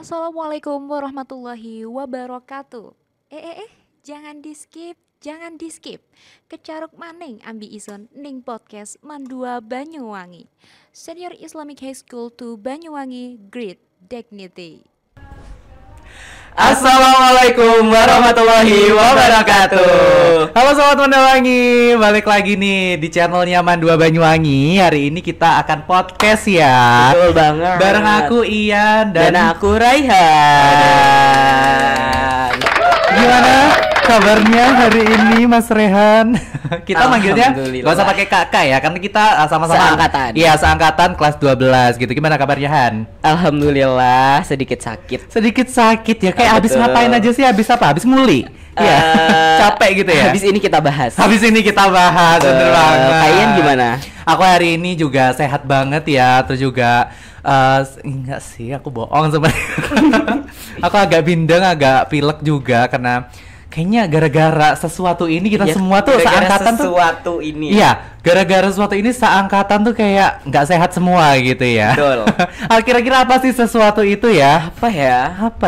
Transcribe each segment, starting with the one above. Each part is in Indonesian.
Assalamualaikum warahmatullahi wabarakatuh. Jangan di-skip, jangan di-skip. Kecaruk maning ambi ison ning podcast Mandua Banyuwangi. Senior Islamic High School to Banyuwangi, Great Dignity. Assalamualaikum warahmatullahi wabarakatuh. Halo Sobat Mandawangi, balik lagi nih di channelnya Mandua Banyuwangi. Hari ini kita akan podcast ya. Betul banget. Bareng aku Ian dan aku Raihan. Gimana kabarnya hari ini Mas Rehan? Kita manggilnya gak usah pakai kakak ya, karena kita sama-sama seangkatan. Iya, seangkatan kelas 12 gitu. Gimana kabarnya Han? Alhamdulillah, sedikit sakit. Sedikit sakit ya, kayak habis ngapain aja sih? Habis apa? Habis muli? Iya, capek gitu ya. Habis ini kita bahas. Bener banget. Kalian gimana? Aku hari ini juga sehat banget ya. Terus juga enggak sih, aku bohong sebenarnya. Aku agak bindeng, agak pilek juga karena kayaknya gara-gara sesuatu ini kita semua tuh seangkatan tuh sesuatu ini. Iya, gara-gara sesuatu ini seangkatan tuh kayak nggak sehat semua gitu ya. Betul. Kira-kira apa sih sesuatu itu ya? Apa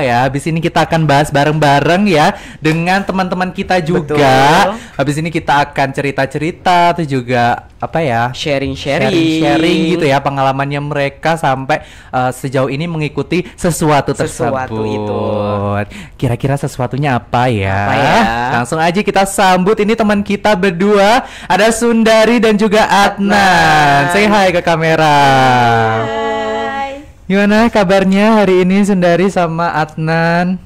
ya? Habis ini kita akan bahas bareng-bareng ya dengan teman-teman kita juga. Betul. Habis ini kita akan cerita-cerita tuh juga apa ya? Sharing gitu ya, pengalamannya mereka sampai sejauh ini mengikuti sesuatu tersebut. Itu. Kira-kira sesuatunya apa ya? Apa ya? Langsung aja kita sambut ini teman kita berdua. Ada Sundari dan juga Adnan. Say hi ke kamera. Hai. Gimana kabarnya hari ini Sundari sama Adnan?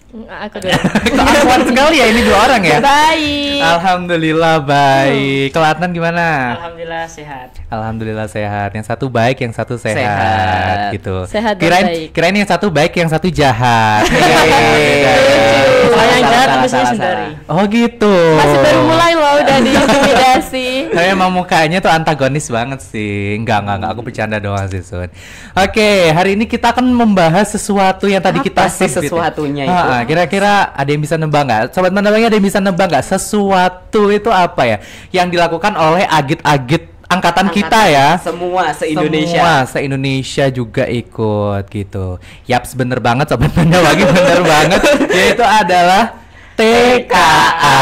Aku dulu. Kelakuan sekali ya ini dua orang ya? Baik. Alhamdulillah baik. Kalau Adnan gimana? Alhamdulillah sehat. Alhamdulillah sehat. Yang satu baik, yang satu sehat. Gitu. Sehat dan baik. Kirain yang satu baik, yang satu jahat. Saya yang jahat tapi saya Sundari. Oh gitu. Masih baru mulai loh udah diintimidasi. Tapi emang mukanya tuh antagonis banget sih. Enggak, aku bercanda doang sih, Sun. Oke, hari ini kita akan membahas sesuatu yang tadi kita sih skip gitu. sesuatunya itu? Kira-kira ada yang bisa nebak nggak? Sobat Mandawangi, ada yang bisa nebak nggak? Sesuatu itu apa ya? Yang dilakukan oleh agit-agit angkatan kita ya. Semua se-Indonesia. Semua se-Indonesia juga ikut gitu. Yaps, bener banget Sobat Mandawangi, bener banget. Yaitu adalah TKA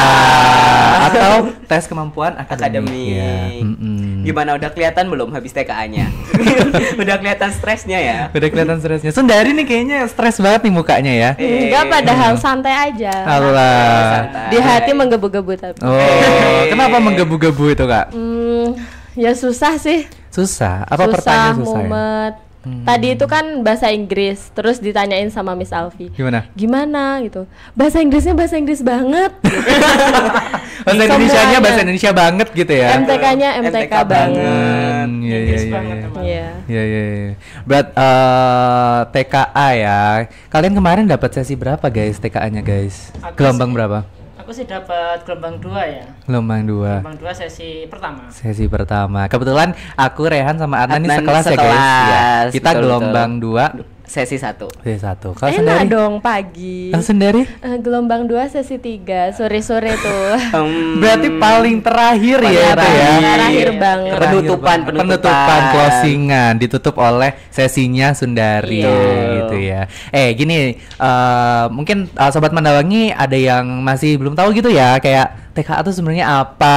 atau tes kemampuan akademik. Ya. Gimana, udah kelihatan belum habis TKA-nya? Udah kelihatan stresnya ya? Udah kelihatan stresnya. Sundari nih kayaknya stres banget nih mukanya ya. Enggak, padahal santai aja. Allah. Di hati menggebu-gebu tapi. Oh, kenapa menggebu-gebu itu, Kak? Ya susah sih. Susah. Apa pertanyaan susah? Mumet. Tadi itu kan bahasa Inggris, terus ditanyain sama Miss Alfi. Gimana gitu. Bahasa Inggrisnya bahasa Inggris banget. Bahasa Indonesianya bahasa Indonesia banget gitu ya. MTK-nya MTK banget. Iya. Berat TKA ya. Kalian kemarin dapat sesi berapa guys TKA-nya guys? Gelombang berapa? Aku sih dapat gelombang 2 ya. Gelombang 2 sesi pertama. Kebetulan aku Rehan sama Adnan ini sekelas ya guys ya. Kita gelombang 2 sesi 1. Kalau Enak dong pagi. Sendiri? Gelombang 2 sesi 3 sore-sore tuh. Berarti paling terakhir ya itu ya. Terakhir banget. Penutupan closingan ditutup oleh sesinya Sundari gitu ya. Gini, mungkin Sobat Mandawangi ada yang masih belum tahu gitu ya, kayak TKA itu sebenarnya apa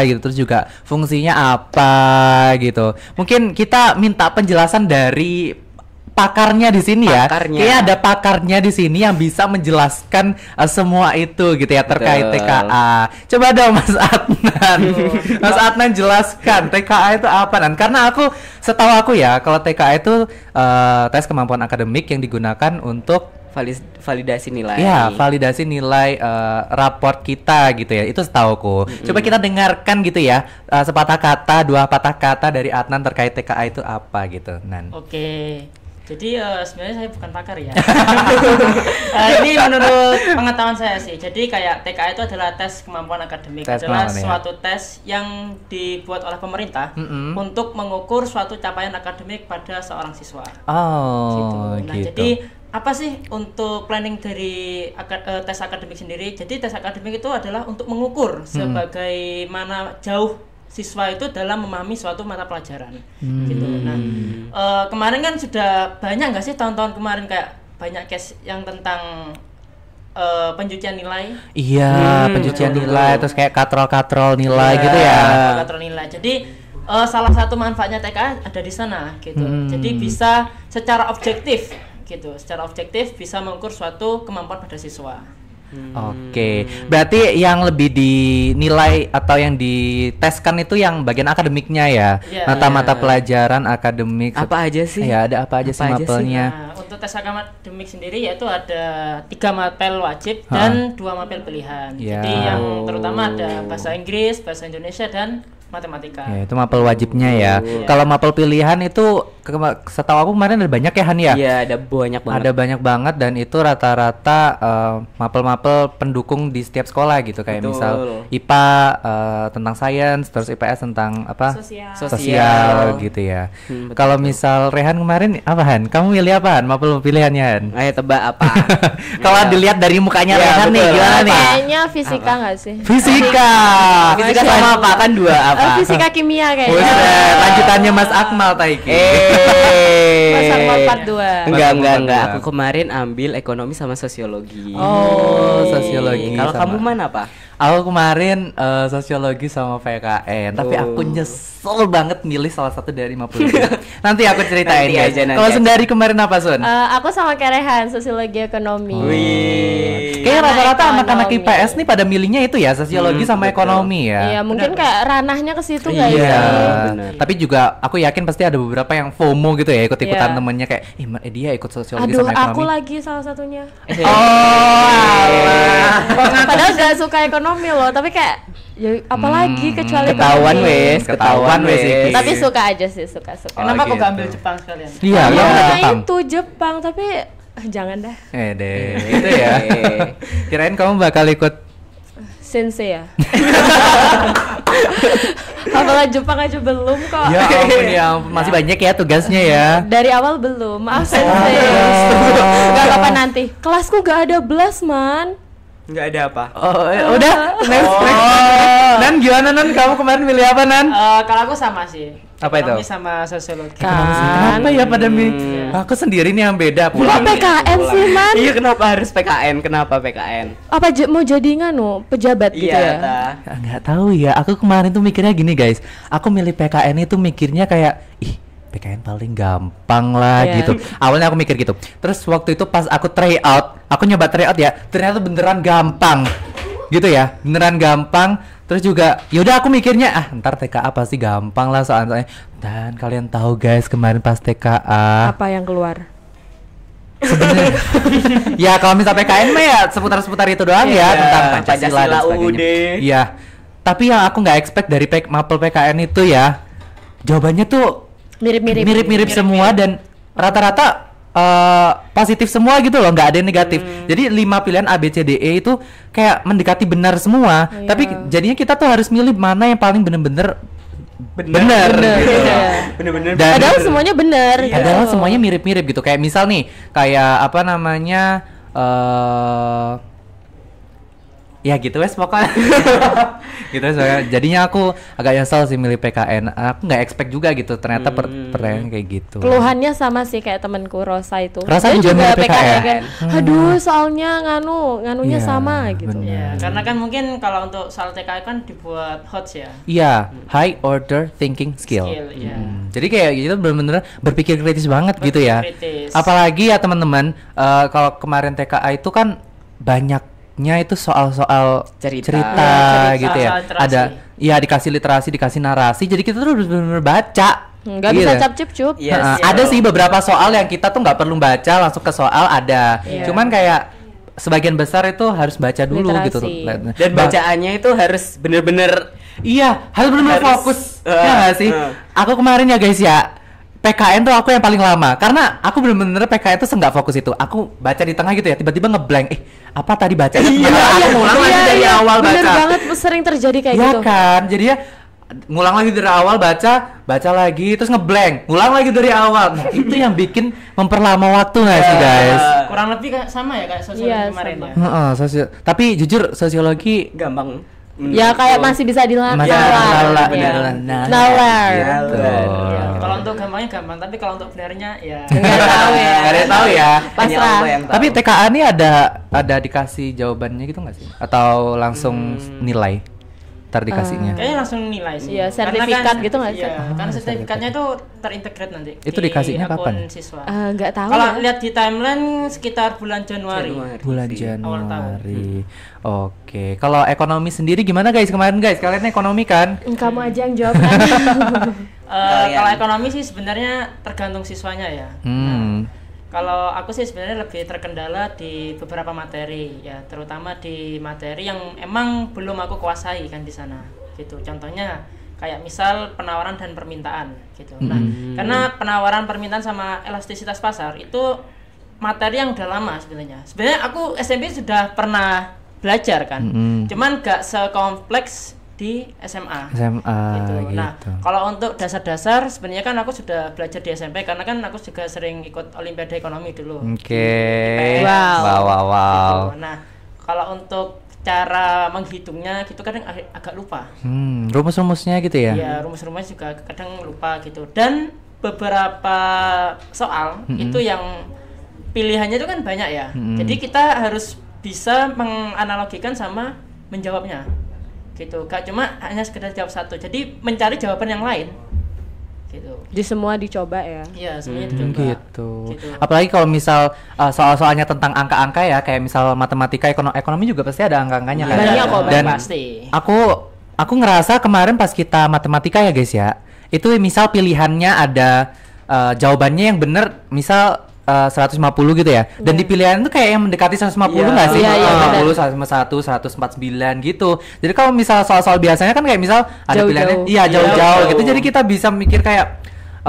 gitu, terus juga fungsinya apa gitu. Mungkin kita minta penjelasan dari pakarnya di sini ya. Kayaknya ada pakarnya di sini yang bisa menjelaskan semua itu gitu ya terkait TKA. Coba dong Mas Adnan. Mas Adnan jelaskan TKA itu apa Nan? Karena setahu aku ya, kalau TKA itu tes kemampuan akademik yang digunakan untuk validasi nilai. Iya, validasi nilai raport kita gitu ya. Itu setauku. Coba kita dengarkan gitu ya, dua patah kata dari Adnan terkait TKA itu apa gitu, Nan. Oke. Jadi sebenarnya saya bukan pakar ya. Ini menurut pengetahuan saya sih. Jadi kayak TKA itu adalah tes kemampuan akademik. Adalah suatu tes yang dibuat oleh pemerintah untuk mengukur suatu capaian akademik pada seorang siswa. Gitu. Jadi apa sih untuk planning dari tes akademik sendiri? Jadi tes akademik itu adalah untuk mengukur sebagaimana jauh siswa itu dalam memahami suatu mata pelajaran gitu. Nah, kemarin kan sudah banyak nggak sih tahun-tahun kemarin kayak banyak case yang tentang pencucian nilai. Iya, pencucian betul, nilai betul. terus kayak katrol nilai gitu ya. Kalkulator nilai. Jadi salah satu manfaatnya TKA ada di sana gitu. Jadi bisa secara objektif gitu. Secara objektif bisa mengukur suatu kemampuan pada siswa. Oke, berarti yang lebih dinilai atau yang diteskan itu yang bagian akademiknya ya, Iya. mata-mata pelajaran akademik. Apa aja sih? Ya, ada apa aja sih Apa aja sih? mapelnya? Nah, untuk tes akademik sendiri yaitu ada 3 mapel wajib dan 2 mapel pilihan. Ya. Jadi yang terutama ada bahasa Inggris, bahasa Indonesia dan matematika. Ya, itu mapel wajibnya ya. Kalau mapel pilihan itu setahu aku kemarin ada banyak ya Han ya? Iya, ada banyak banget. Ada banyak banget dan itu rata-rata mapel-mapel pendukung di setiap sekolah gitu kayak Betul. misal IPA tentang sains, terus IPS tentang apa? Sosial. Sosial gitu ya. Betul, Kalau misal Rehan kemarin apa Han? Kamu milih apa Han? Mapel pilihannya Han? Ayo tebak apa? Kalau dilihat dari mukanya Iya, Rehan nih betul. gimana nih? Kayaknya fisika nggak sih? Fisika. Fisika sama apa? Kan 2 apa? Fisika kimia kayaknya. Buset, lanjutannya Mas Akmal Taiki. Mas Akmal part 2. Enggak. Aku kemarin ambil ekonomi sama sosiologi. Oh, sosiologi. Kalau sama- kamu mana apa? Aku kemarin sosiologi sama PKN, tapi aku nyesel banget milih salah satu dari 50. Nanti aku ceritain Nanti guys. aja, nanti Kalau aja. Sundari kemarin apa Sun? Aku sama Kerehan, sosiologi ekonomi. Wih. Kayaknya Karena rata-rata anak-anak ekonomi. IPS nih pada milihnya itu ya, sosiologi sama betul. ekonomi ya. Iya, mungkin kayak ranahnya ke situ nggak Iya, ya? benar. tapi juga aku yakin pasti ada beberapa yang FOMO gitu ya, ikut-ikutan Iya. temennya kayak, dia ikut sosiologi Aduh, sama aku ekonomi. lagi salah satunya. Oh, alah. Padahal udah suka ekonomi loh, tapi kayak ya apalagi kecuali Ketahuan ekonomi. wes, Ketahuan wes, Iki. Tapi suka aja sih, suka-suka. Kenapa kok gitu. gak ambil Jepang sekalian? Iya, Nah, kamu ke makanya Jepang. itu Jepang, tapi jangan dah. Deh, gitu ya. Kirain kamu bakal ikut. Sensei ya. Apalagi Jepang aja belum kok. Ya ampun ya, ampun. Masih banyak ya tugasnya ya. Dari awal belum, maaf sensei. Gak apa-apa nanti. Kelasku gak ada belas man. Enggak ada apa? Oh, udah. Next. Nan gimana Nan? Kamu kemarin milih apa Nan? Kalau aku sama sih. Apa itu? Ekonomi sama sosiologi. Kan. Kenapa ya pada Aku sendiri nih yang beda Kok pulang. PKN sih man? Iya, kenapa harus PKN? Kenapa PKN? Apa mau jadi nganu pejabat gitu Iya, ya? ta. Nggak tahu ya. Aku kemarin tuh mikirnya gini guys. Aku milih PKN itu mikirnya kayak PKN paling gampang lah Iya. gitu. Awalnya aku mikir gitu. Terus waktu itu pas aku try out, aku nyoba try out ya, ternyata beneran gampang. Gitu ya, beneran gampang. Terus juga yaudah aku mikirnya ntar TKA pasti gampang lah soalnya. Dan kalian tahu guys kemarin pas TKA Apa yang keluar? sebenarnya ya kalau misal PKN mah ya seputar-seputar itu doang ya Iya, tentang Pancasila dan Pancasila, sebagainya. UUD. Iya. Tapi yang aku nggak expect dari mapel PKN itu ya jawabannya tuh Mirip-mirip. mirip-mirip semua dan rata-rata positif semua gitu loh, nggak ada yang negatif. Jadi 5 pilihan A B C D E itu kayak mendekati benar semua. Iya. Tapi jadinya kita tuh harus milih mana yang paling bener-bener benar. Gitu. Iya. Bener-bener. Dan- Padahal semuanya benar. Padahal gitu. semuanya mirip-mirip gitu. Kayak misal nih, kayak apa namanya ya gitu wes pokoknya. Gitu wes pokoknya. Jadinya aku agak nyesel sih milih PKN. Aku nggak expect juga gitu. Ternyata pertanyaan kayak gitu. Keluhannya sama sih kayak temenku Rosa itu. Rosa Dia juga milih PKN. kan. Aduh, soalnya nganunya Iya, sama gitu. bener. Ya, karena kan mungkin kalau untuk soal TKA kan dibuat HOTS ya. Iya, high order thinking skill. Ya. Jadi kayak gitu bener-bener berpikir kritis banget gitu ya. kritis. Apalagi ya teman-teman, kalau kemarin TKA itu kan banyaknya itu soal-soal Cerita. cerita Iya, gitu ya. soal literasi. Ada ya dikasih literasi, dikasih narasi. Jadi kita tuh harus bener-bener baca. Nggak Gitu. bisa cap-cip-cup. Iya. Nah, Yes, ada yes. sih beberapa soal yang kita tuh nggak perlu baca langsung ke soal ada. Iya. Cuman kayak sebagian besar itu harus baca dulu Literasi. gitu. Dan bacaannya itu harus bener-bener Iya, harus benar-benar Harus, fokus. Ya nggak sih? Aku kemarin ya guys ya, PKN tuh aku yang paling lama karena aku bener-bener PKN tuh nggak fokus itu. Aku baca di tengah gitu ya, tiba-tiba ngeblank. Apa tadi baca? Aku ngulang lagi dari awal bener baca. banget sering terjadi kayak Iya gitu. kan, jadinya ngulang lagi dari awal baca lagi, terus ngeblank, ngulang lagi dari awal. Nah, itu yang bikin memperlama waktu nggak sih guys? Kurang lebih kayak sama ya kayak sosiologi Iya, kemarin sama. ya. Tapi jujur sosiologi gampang. Ya kayak masih bisa dilakukan. Masih nalar. Nalar. Gitu. Ya, kalau untuk gampangnya gampang, tapi kalau untuk benarnya ya Nggak tahu ya. Nggak ada yang tahu ya. Hanya Pasrah. Allah yang tahu. Tapi TKA ini ada dikasih jawabannya gitu nggak sih? Atau langsung nilai? Ntar dikasihnya. kayaknya langsung nilai sih. Iya, Karena sertifikat gitu nggak sih? Iya, karena sertifikatnya itu terintegrate nanti. Itu di dikasihnya akun kapan? Siswa. Nggak tahu Kalau ya. lihat di timeline sekitar bulan Januari. Bulan sih. Awal tahun. Januari. Oke. Kalau ekonomi sendiri gimana guys kemarin guys? Kalian ekonomi kan? Kamu aja yang jawab kan. Kalau ekonomi sih sebenarnya tergantung siswanya ya. Kalau aku sih sebenarnya lebih terkendala di beberapa materi ya, terutama di materi yang emang belum aku kuasai kan di sana gitu. Contohnya kayak misal penawaran dan permintaan gitu. Nah, karena penawaran permintaan sama elastisitas pasar itu materi yang udah lama sebenarnya. Sebenarnya aku SMP sudah pernah belajar kan. Cuman gak sekompleks di SMA. Gitu. Nah, kalau untuk dasar-dasar sebenarnya kan aku sudah belajar di SMP karena kan aku juga sering ikut Olimpiade Ekonomi dulu. Oke. Wow. Wow. Gitu. Nah, kalau untuk cara menghitungnya gitu kadang agak lupa. Rumus-rumusnya gitu ya? Ya, rumus-rumusnya juga kadang lupa gitu. Dan beberapa soal itu yang pilihannya itu kan banyak ya. Jadi kita harus bisa menganalogikan sama menjawabnya. Gitu, gak cuma hanya sekedar jawab satu, jadi mencari jawaban yang lain gitu. Di semua dicoba ya. Iya, semuanya dicoba Gitu. gitu. Apalagi kalau misal soal-soalnya tentang angka-angka ya, kayak misal matematika, ekonomi juga pasti ada angka-angkanya kan. Banyak kok, Dan pasti. aku ngerasa kemarin pas kita matematika ya guys ya, itu misal pilihannya ada jawabannya yang bener misal 150 gitu ya. Dan di pilihan itu kayak yang mendekati 150 nggak sih? Iya, 150, 151, 149 gitu. Jadi kalau misal soal-soal biasanya kan kayak misal ada Jauh-jauh. pilihannya iya jauh-jauh gitu. Jadi kita bisa mikir kayak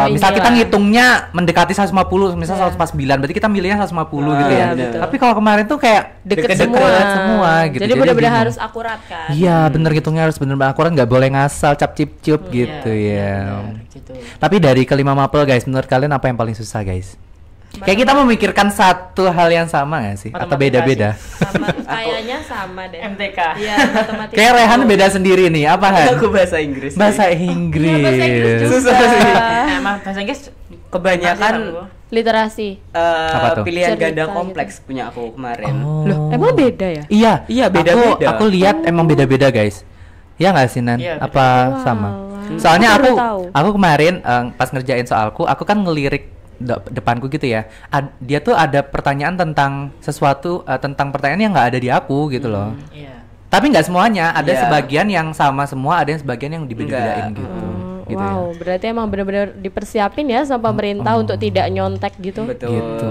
misal kita ngitungnya mendekati 150, misal 149, berarti kita milihnya 150 gitu ya. betul. Tapi kalau kemarin tuh kayak Deket semua gitu. Jadi benar-benar bingung. harus akurat kan. Iya, bener ngitungnya harus bener-bener akurat, nggak boleh ngasal cap cip cup gitu ya. Benar, gitu. Tapi dari kelima mapel guys, menurut kalian apa yang paling susah guys? Kayak kita memikirkan satu hal yang sama nggak sih? Atau Matematika beda-beda? Sama kayaknya sama deh. MTK. Iya, matematika. Kayak Rehan beda sendiri nih, apa Han? Aku bahasa Inggris. Bahasa Iya, Inggris. bahasa Inggris juga. Susah sih. Emang bahasa Inggris Kebanyakan Literasi. Apa tuh? pilihan Cerita ganda gitu. kompleks punya aku kemarin. Oh. Emang beda ya? Iya, Iya, beda-beda. Aku lihat emang beda-beda guys. Ya nggak sih Nan? Iya, Apa beda-beda. sama? Wow. Soalnya Aku baru tahu. aku kemarin pas ngerjain soalku, aku kan ngelirik depanku gitu ya. Dia tuh ada pertanyaan tentang sesuatu, tentang pertanyaan yang nggak ada di aku gitu loh. Iya. Tapi nggak semuanya, ada Iya. sebagian yang sama semua, ada yang sebagian yang dibeda-bedain Enggak. gitu. Gitu Wow, berarti emang benar-benar dipersiapin ya sama pemerintah untuk tidak nyontek gitu. Betul. Gitu.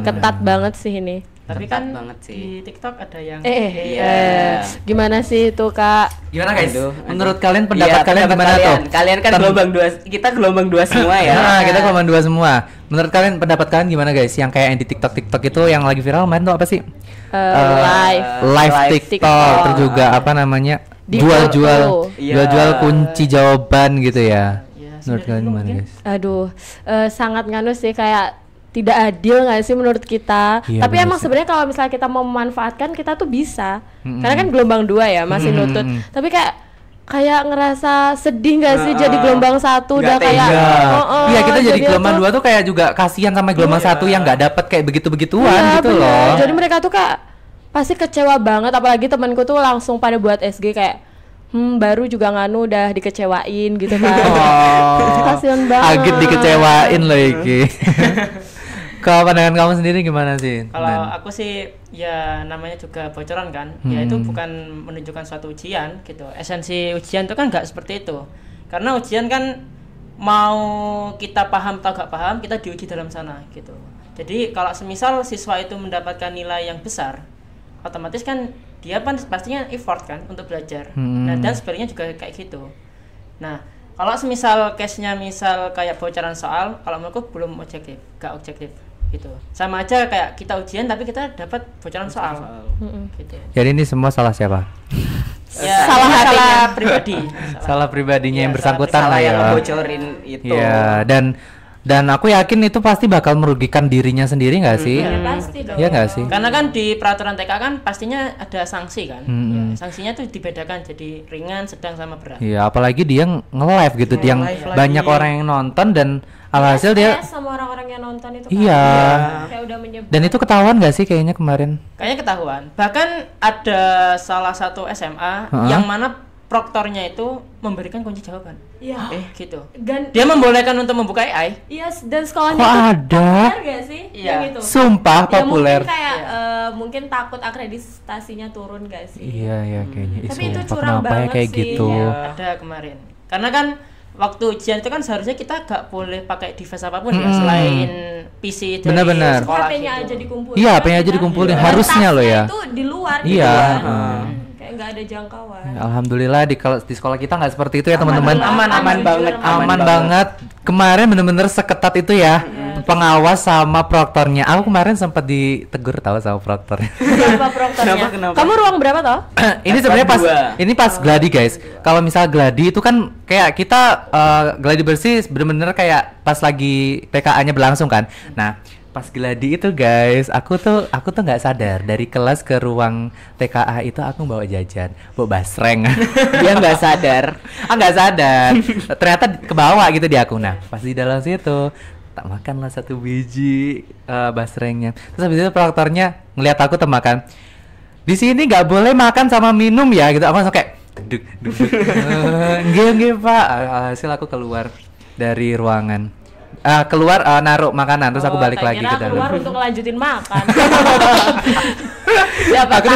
Ketat banget sih ini. Tapi Ketat kan banget sih. di TikTok ada yang Iya. Gimana sih itu Kak? Gimana guys? Aduh, Menurut aduh. kalian pendapat Iya, kalian pendapat gimana kalian. tuh? Kalian kan gelombang dua, kita gelombang dua semua ya. Nah, kita gelombang dua semua. Menurut kalian pendapat kalian gimana guys? Yang kayak yang di TikTok itu yang lagi viral kemarin tuh apa sih? Live. Live Live TikTok, TikTok. terus juga apa namanya? Di Jual-jual foto. Iya. jual-jual kunci jawaban gitu ya. Iya, Menurut kalian gimana mungkin. guys? Aduh, sangat nganu sih kayak tidak adil nggak sih menurut kita. Iya, Tapi bener emang sih. sebenarnya kalau misalnya kita mau memanfaatkan kita tuh bisa. Karena kan gelombang 2 ya masih nutut. Tapi kayak ngerasa sedih nggak sih jadi gelombang 1 udah Nggak kayak tega. Iya, kita jadi gelombang tuh- 2 tuh kayak juga kasihan sama gelombang 1 yang nggak dapet kayak begitu-begituan Iya, gitu bener. loh. Jadi mereka tuh kayak pasti kecewa banget, apalagi temanku tuh langsung pada buat SG kayak baru juga nganu udah dikecewain gitu kan. Kasihan banget. Agit dikecewain loh iki. Kalau pandangan kamu sendiri gimana sih? Kalau Nan? aku sih ya namanya juga bocoran kan, ya itu bukan menunjukkan suatu ujian gitu. Esensi ujian itu kan nggak seperti itu. Karena ujian kan mau kita paham atau gak paham, kita diuji dalam sana gitu. Jadi kalau semisal siswa itu mendapatkan nilai yang besar, otomatis kan dia kan pastinya effort kan untuk belajar. Nah, dan sebaliknya juga kayak gitu. Nah, kalau semisal case-nya misal kayak bocoran soal, kalau menurutku belum objektif, gak objektif gitu. Sama aja kayak kita ujian tapi kita dapat bocoran soal. Gitu. Jadi ini semua salah siapa? Ya, Salah ini hatinya. salah pribadi. Salah pribadinya yang Iya, bersangkutan salah lah yang ya. ngebocorin itu. Iya, dan Dan aku yakin itu pasti bakal merugikan dirinya sendiri nggak sih? Ya pasti dong. Iya nggak sih? Karena kan di peraturan TK kan pastinya ada sanksi kan. Hmm. Ya, sanksinya tuh dibedakan jadi ringan, sedang sama berat. Iya, apalagi dia nge-live gitu, yang Nge-live lagi. banyak orang yang nonton dan alhasil dia sama orang-orang yang nonton itu kan. iya. Kayak udah menyebar. Dan itu ketahuan nggak sih kayaknya kemarin? Kayaknya ketahuan. Bahkan ada salah satu SMA yang mana proktornya itu memberikan kunci jawaban. Iya. Gitu. Dan Dia membolehkan untuk membuka AI. iya, dan sekolahnya Kok tuh ada? populer gak sih? Iya. Yang itu. Sumpah Ya, populer. mungkin kayak mungkin takut akreditasinya turun gak sih? Iya, iya kayaknya. Ih, Tapi itu sumpah, curang kenapa ya banget kayak sih. gitu? Iya. Ada kemarin. Karena kan waktu ujian itu kan seharusnya kita gak boleh pakai device apapun ya selain PC dari Benar-benar. sekolah HP-nya gitu. aja dikumpulin. Iya, HP-nya aja dikumpulin. Dan Harusnya loh tasnya ya. Itu di luar. Iya, Di luar. heeh. Kayak nggak ada jangkauan. Alhamdulillah di sekolah kita nggak seperti itu ya teman-teman. Aman banget. Aman banget. Kemarin bener-bener seketat itu ya. Pengawas sama proktornya. Aku kemarin sempat ditegur tahu sama proktornya. Kenapa proktornya? Kenapa? Kamu ruang berapa toh? Ini sebenarnya pas dua. ini pas gladi guys. Kalau misal gladi itu kan kayak kita gladi bersih bener-bener kayak pas lagi PKA-nya berlangsung kan. Nah, pas gladi itu guys, aku tuh nggak sadar dari kelas ke ruang TKA itu aku bawa jajan, bawa basreng. Dia nggak sadar. Nggak sadar. Ternyata ke bawah gitu di aku. Nah, pas di dalam situ tak makanlah satu biji basrengnya. Terus habis itu proktornya ngeliat aku tuh makan. Di sini nggak boleh makan sama minum ya gitu. Aku langsung kayak duduk. Enggak Pak. Hasil aku keluar dari ruangan. Keluar naruh makanan terus aku balik tak lagi kira ke dalam. keluar untuk ngelanjutin makan. Aku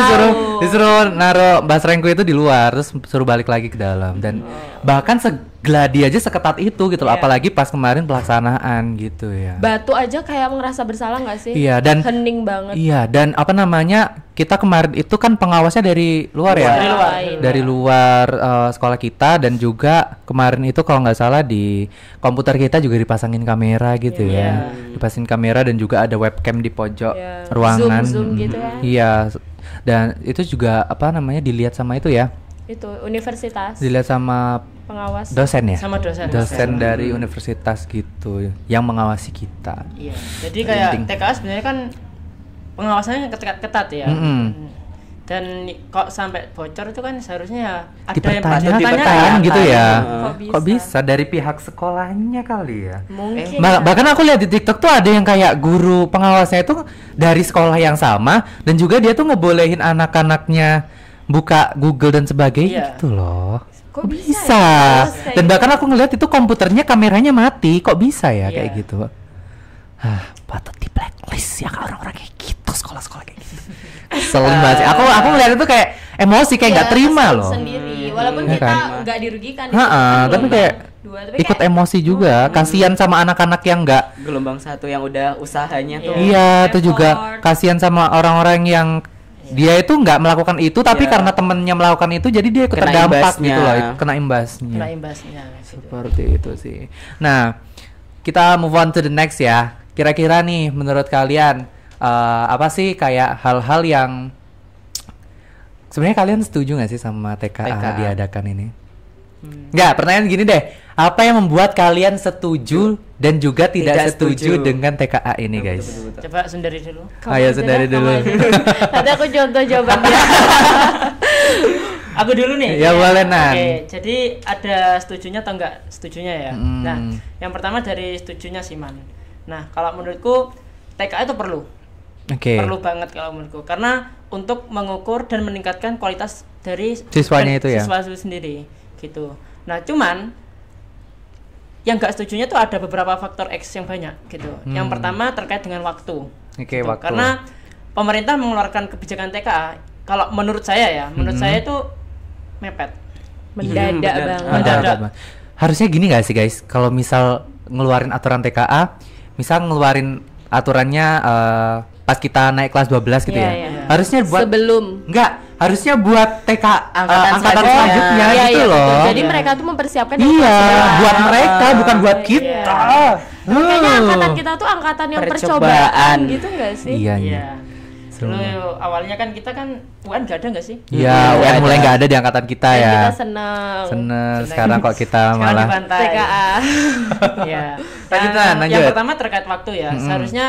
disuruh naruh basrengku itu di luar terus suruh balik lagi ke dalam dan bahkan segladi aja seketat itu gitu loh, Iya. apalagi pas kemarin pelaksanaan gitu ya. Batu aja kayak ngerasa bersalah nggak sih? Iya, dan hening banget. Iya, dan apa namanya? Kita kemarin itu kan pengawasnya dari luar ya. Dari luar. Dari luar sekolah kita dan juga kemarin itu kalau nggak salah di komputer kita juga dipasangin kamera gitu ya. Dipasangin kamera dan juga ada webcam di pojok Iya. ruangan. Zoom gitu kan. Iya. Dan itu juga apa namanya dilihat sama itu ya. Itu universitas Dilihat sama pengawas. dosen ya. Sama dosen. Dosen dari universitas gitu yang mengawasi kita. Iya. Jadi kayak Penting. TKA sebenarnya kan pengawasannya ketat ya. Mm-mm. Dan kok sampai bocor itu kan seharusnya ada yang Dipertanyakan dipertanyakan. gitu ya. Kok Kok bisa dari pihak sekolahnya kali ya? Mungkin. Bahkan aku lihat di TikTok tuh ada yang kayak guru pengawasnya itu dari sekolah yang sama dan juga dia tuh ngebolehin anak-anaknya buka Google dan sebagainya Iya. gitu loh. Kok bisa Bisa. ya? Terus kayak Dan bahkan aku ngeliat itu komputernya kameranya mati. Kok bisa ya Iya. kayak gitu? Patut di blacklist ya orang-orang kayak gitu, sekolah-sekolah kayak gitu. Keselin banget sih. Aku ngeliat itu kayak emosi kayak nggak Ya, terima kesel loh. sendiri. Walaupun Iya kita kan? nggak dirugikan. Tapi kayak ikut emosi juga. Kasihan sama anak-anak yang nggak. Gelombang satu yang udah usahanya tuh. Iya, itu juga Effort. kasihan sama orang-orang yang dia itu nggak melakukan itu, tapi Iya. karena temennya melakukan itu, jadi dia ikut Kena terdampak imbasnya. gitu loh, kena imbasnya. Kena imbasnya gitu. Seperti itu sih. Nah, kita move on to the next ya. Kira-kira nih, menurut kalian apa sih kayak hal-hal yang sebenarnya kalian setuju nggak sih sama TKA TKA. diadakan ini? Nggak, pertanyaan gini deh. Apa yang membuat kalian setuju dan juga tidak, Tidak setuju setuju. dengan TKA ini, guys? Betul. Coba sendiri dulu. Ayo, sendiri dulu. Nanti aku contoh jawabannya. Aku dulu nih. Ya, boleh, Nan. Oke, jadi ada setujunya atau enggak setujunya ya. Mm. Nah, yang pertama dari setujunya Siman. Nah, kalau menurutku TKA itu perlu. Oke. Perlu banget kalau menurutku karena untuk mengukur dan meningkatkan kualitas dari Siswanya itu ya? siswa itu sendiri gitu. Nah, cuman yang enggak setujunya tuh ada beberapa faktor X yang banyak gitu. Yang pertama terkait dengan waktu. Oke, gitu. waktu. Karena pemerintah mengeluarkan kebijakan TKA kalau menurut saya ya, menurut saya itu mepet. Mendadak benar. banget. Mendadak. Harusnya gini gak sih guys, kalau misal ngeluarin aturan TKA, misal ngeluarin aturannya pas kita naik kelas 12 gitu Iya, ya. iya. Harusnya buat Sebelum. harusnya buat TK Angkatan angkatan selanjutnya. selanjutnya Iya, gitu iya, loh. betul. Jadi mereka tuh mempersiapkan yang Iya, kelas 11. buat mereka bukan buat kita. Kayaknya angkatan kita tuh angkatan yang percobaan Percobaan. gitu nggak sih? Iya, iya. Iya. Dulu awalnya kan kita kan UN nggak ada nggak sih? Iya, UN mulai nggak ada di angkatan kita Dan ya. kita senang. Seneng. Sekarang kok kita Sekarang malah di pantai. TKA. Iya. Lanjut. Yang pertama terkait waktu ya. Seharusnya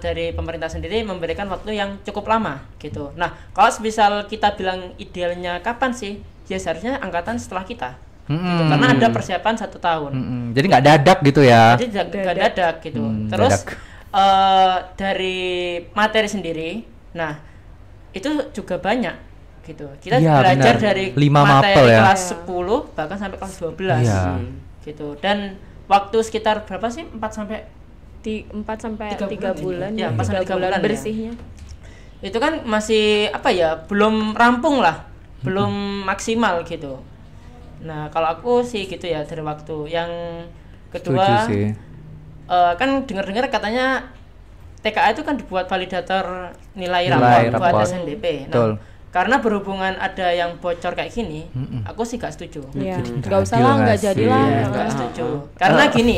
dari pemerintah sendiri memberikan waktu yang cukup lama gitu. Nah, kalau misal kita bilang idealnya kapan sih? Ya seharusnya angkatan setelah kita. Gitu. Karena ada persiapan 1 tahun. Jadi nggak dadak gitu ya. Jadi nggak dadak gitu. Terus dari materi sendiri, nah itu juga banyak gitu. Kita Iya, belajar benar. dari 5 materi mapel ya. kelas 10 bahkan sampai kelas 12 Iya. gitu. Dan waktu sekitar berapa sih? 4 sampai 4 sampai 3 3 bulan. Ya, 4 sampai 3 bulan ya. bersihnya. itu kan masih apa ya, belum rampung lah, belum maksimal gitu. Nah kalau aku sih gitu ya dari waktu. Yang kedua, Setuju sih. kan dengar-dengar katanya TKA itu kan dibuat validator nilai Nilai rapor buat rapor. SNBP. Betul. Nah, karena berhubungan ada yang bocor kayak gini, aku sih gak setuju. Iya. Jadi Nggak usah adil lah, nggak nggak sih? jadilah. Iya, nggak setuju. Karena gini,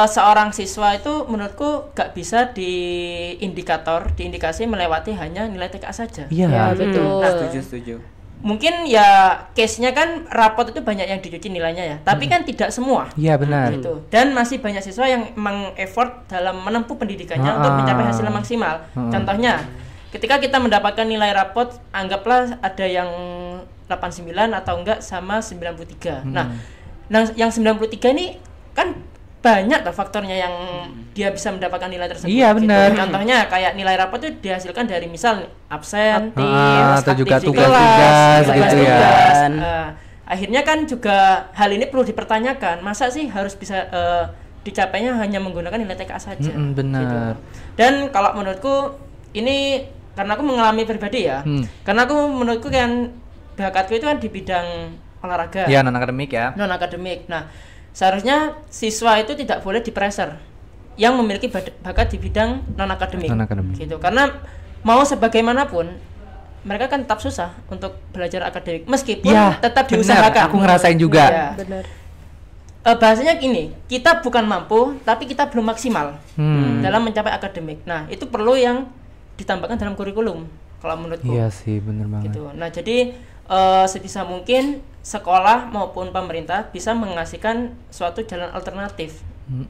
seorang siswa itu menurutku gak bisa diindikasi melewati hanya nilai TKA saja. Iya. Ya, betul. Setuju. Mungkin ya case-nya kan raport itu banyak yang dicuci nilainya ya, tapi kan tidak semua. Iya benar. Gitu. Dan masih banyak siswa yang emang effort dalam menempuh pendidikannya untuk mencapai hasil yang maksimal. Contohnya, ketika kita mendapatkan nilai raport, anggaplah ada yang 89 atau enggak sama 93. Nah, yang 93 ini kan banyak lah faktornya yang dia bisa mendapatkan nilai tersebut. Iya, benar. Gitu. Contohnya kayak nilai raport itu dihasilkan dari misal absen, atau juga aktif di tugas-tugas kelas, gitu ya. tugas. Akhirnya kan juga hal ini perlu dipertanyakan. Masa sih harus bisa dicapainya hanya menggunakan nilai TKA saja? Benar. Gitu. Dan kalau menurutku ini karena aku mengalami pribadi ya. Karena menurutku kan bakatku itu kan di bidang olahraga. Iya, non akademik ya. Non akademik. Nah, seharusnya siswa itu tidak boleh di-pressure yang memiliki bakat di bidang non akademik. Non-akademik. Gitu. Karena mau sebagaimanapun mereka kan tetap susah untuk belajar akademik meskipun Iya, tetap benar. diusahakan. Aku ngerasain juga. Iya. Benar. Bahasanya gini, kita bukan mampu tapi kita belum maksimal dalam mencapai akademik. Nah, itu perlu yang ditambahkan dalam kurikulum kalau menurutku. Iya sih, benar banget. Gitu. Nah, jadi sebisa mungkin sekolah maupun pemerintah bisa mengasihkan suatu jalan alternatif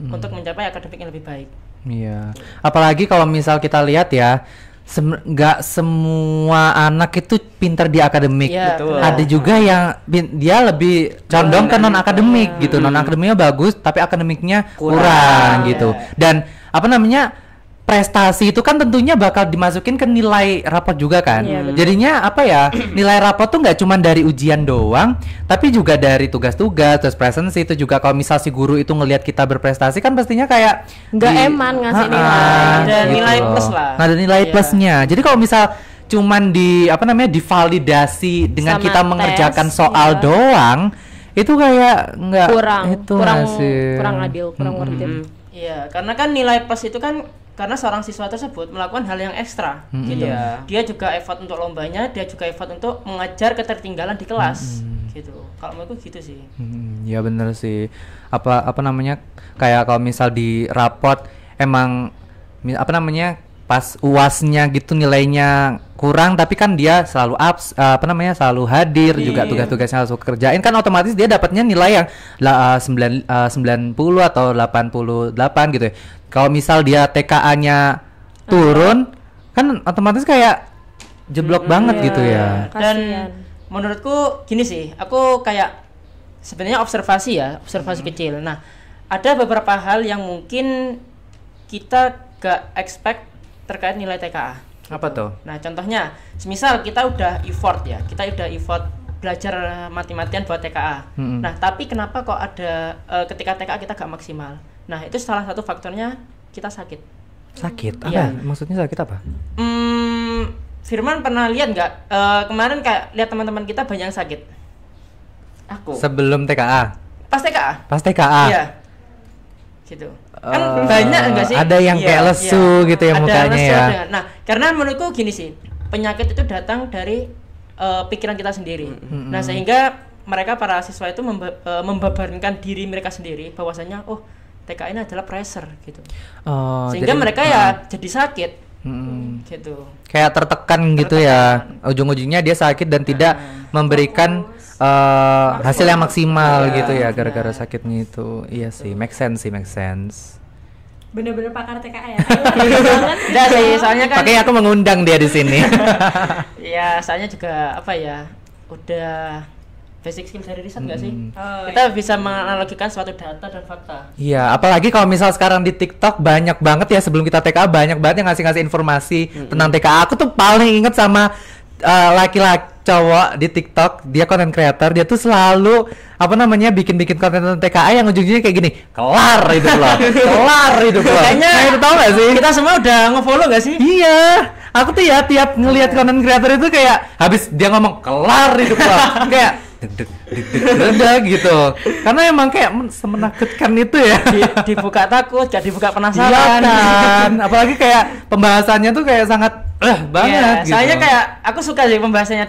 untuk mencapai akademik yang lebih baik. Iya. Apalagi kalau misal kita lihat ya, nggak semua anak itu pintar di akademik. Iya, betul. Ada juga yang dia lebih condong ke non akademik gitu. Non akademiknya bagus tapi akademiknya kurang gitu. Dan apa namanya? Prestasi itu kan tentunya bakal dimasukin ke nilai raport juga kan. Jadinya apa ya? Nilai raport tuh nggak cuma dari ujian doang, tapi juga dari tugas-tugas, terus presensi itu juga. Kalau misal si guru itu ngelihat kita berprestasi kan pastinya kayak Nggak eman ngasih nilai. Ada nilai plus lah. Ada nilai Iya. plusnya. Jadi kalau misal cuman divalidasi dengan Sama kita mengerjakan tes, soal iya. doang, itu kayak nggak kurang itu nggak sih? kurang adil, kurang worth it. Iya, karena kan nilai plus itu kan karena seorang siswa tersebut melakukan hal yang ekstra gitu. Iya. Dia juga effort untuk lombanya, dia juga effort untuk mengejar ketertinggalan di kelas gitu. Kalau menurutku gitu sih. Ya bener sih. Apa namanya? Kayak kalau misal di raport emang apa namanya? Pas UASnya gitu nilainya kurang tapi kan dia selalu selalu hadir juga tugas-tugasnya harus kerjain kan otomatis dia dapatnya nilai yang 90 atau 88 gitu ya. Kalau misal dia TKA-nya turun kan otomatis kayak jeblok banget gitu ya. Dan Kasian. menurutku gini sih, aku kayak sebenarnya observasi kecil. Nah, ada beberapa hal yang mungkin kita gak expect terkait nilai TKA. Apa tuh? Nah, contohnya, semisal kita udah effort belajar mati-matian buat TKA. Nah, tapi kenapa kok ada ketika TKA kita gak maksimal? Nah, itu salah satu faktornya kita sakit. Sakit? Apa? Iya. Maksudnya sakit apa? Firman pernah lihat nggak kemarin kayak lihat teman-teman kita banyak yang sakit? Aku. Sebelum TKA? Pas TKA? Pas TKA? Iya. Gitu. Kan banyak enggak sih? Ada yang kayak lesu gitu ya Ada mukanya lesu, ya. Nah, karena menurutku gini sih, penyakit itu datang dari pikiran kita sendiri. Nah, sehingga mereka para siswa itu membebankan diri mereka sendiri bahwasanya TKA ini adalah pressure gitu. Oh, Sehingga jadi- mereka ya jadi sakit gitu. Kayak tertekan gitu ya. Ujung-ujungnya dia sakit dan tidak memberikan hasil yang maksimal gitu ya gara-gara sakitnya itu. Iya sih, make sense sih, make sense. Bener-bener pakar TKA ya. Enggak sih, soalnya kan Makanya aku mengundang dia di sini. ya soalnya juga apa ya, udah basic skill dari riset nggak sih? Oh, Kita bisa menganalogikan suatu data dan fakta. Iya, apalagi kalau misal sekarang di TikTok banyak banget ya, sebelum kita TKA banyak banget yang ngasih informasi tentang TKA. Aku tuh paling inget sama laki-laki cowok di TikTok, dia content creator, dia tuh selalu bikin konten tentang TKA yang ujungnya kayak gini, kelar hidup lo, kelar hidup lo. Kayaknya Nah, itu tahu gak sih? Kita semua udah nge-follow nggak sih? Iya, aku tuh ya tiap ngelihat content creator itu kayak habis dia ngomong kelar hidup lo, kayak deg gitu. Karena emang kayak semenakutkan itu ya. Dibuka takut, jadi dibuka Iya penasaran. kan, apalagi kayak pembahasannya tuh kayak sangat banget gitu. Soalnya kayak aku suka sih pembahasannya